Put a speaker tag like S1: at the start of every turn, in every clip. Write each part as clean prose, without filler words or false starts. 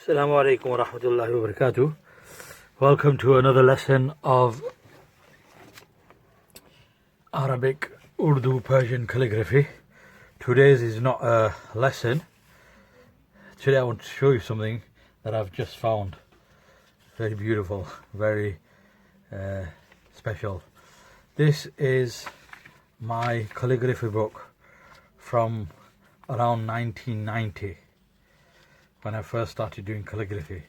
S1: Assalamu alaikum wa rahmatullahi wa barakatuh. Welcome to another lesson of Arabic, Urdu, Persian calligraphy. Today's is not a lesson. Today I want to show you something that I've just found. Very beautiful, very special. This is my calligraphy book from around 1990 when I first started doing calligraphy.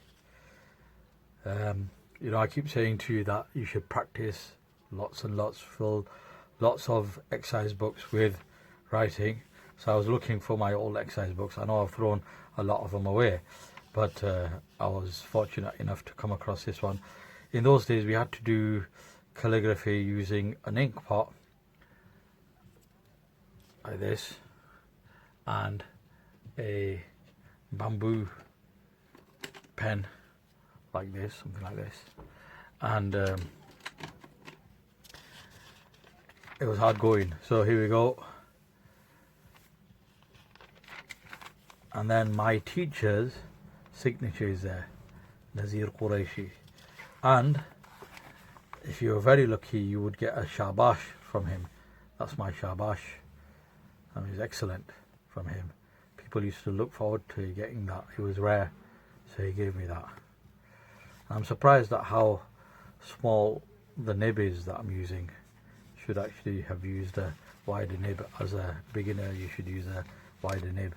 S1: I keep saying to you that you should practice lots and lots, fill lots of exercise books with writing. So I was looking for my old exercise books. I know I've thrown a lot of them away, but I was fortunate enough to come across this one. In those days we had to do calligraphy using an ink pot like this and a bamboo pen like this, something like this, and it was hard going. So here we go. And then my teacher's signature is there, Nazir Qureshi, and if you were very lucky you would get a shabash from him. That's my shabash. That was excellent from him. People used to look forward to getting that. It was rare, so he gave me that. I'm surprised at how small the nib is that I'm using. Should actually have used a wider nib. As a beginner you should use a wider nib.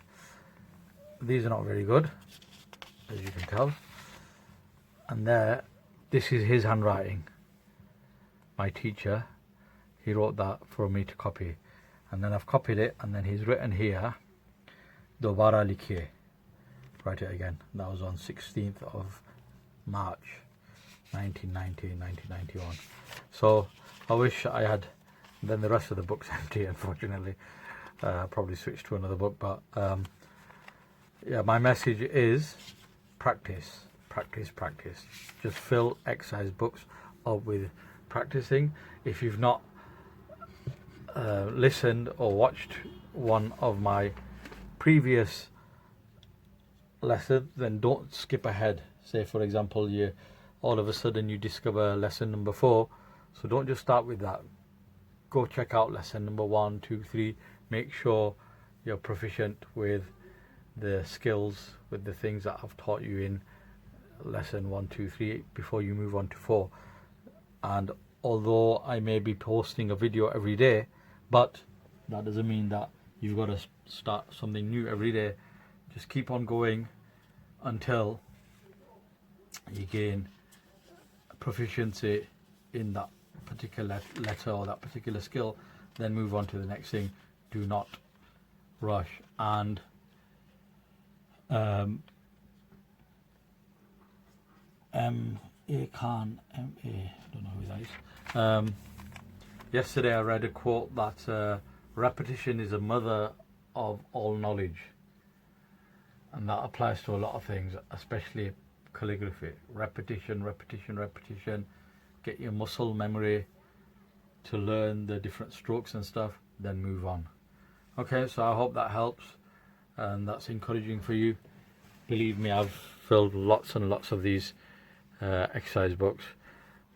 S1: These are not very good, as you can tell. And this is his handwriting. My teacher, he wrote that for me to copy, and then I've copied it, and then he's written here, Dobara likhiye, write it again. That was on 16th of March 1991. So I wish I had. Then the rest of the book's empty, unfortunately. Probably switch to another book, but yeah, my message is practice. Just fill exercise books up with practicing. If you've not listened or watched one of my previous lessons, then don't skip ahead. Say for example you all of a sudden you discover lesson number 4, so don't just start with that. Go check out lesson number 1, 2, 3. Make sure you're proficient with the skills, with the things that I've taught you in lesson 1, 2, 3 before you move on to 4. And although I may be posting a video every day, but that doesn't mean that you've got to start something new every day. Just keep on going until you gain proficiency in that particular letter or that particular skill, then move on to the next thing. Do not rush. And M.A. Khan, M.A., don't know who that is. Yesterday I read a quote that repetition is a mother of all knowledge, and that applies to a lot of things, especially calligraphy. Repetition. Get your muscle memory to learn the different strokes and stuff, then move on. Okay, so I hope that helps and that's encouraging for you. Believe me, I've filled lots and lots of these exercise books,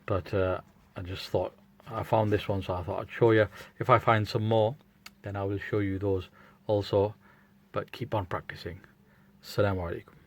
S1: but I just thought, I found this one, so I thought I'd show you. If I find some more, then I will show you those also, but keep on practicing. Assalamu alaikum.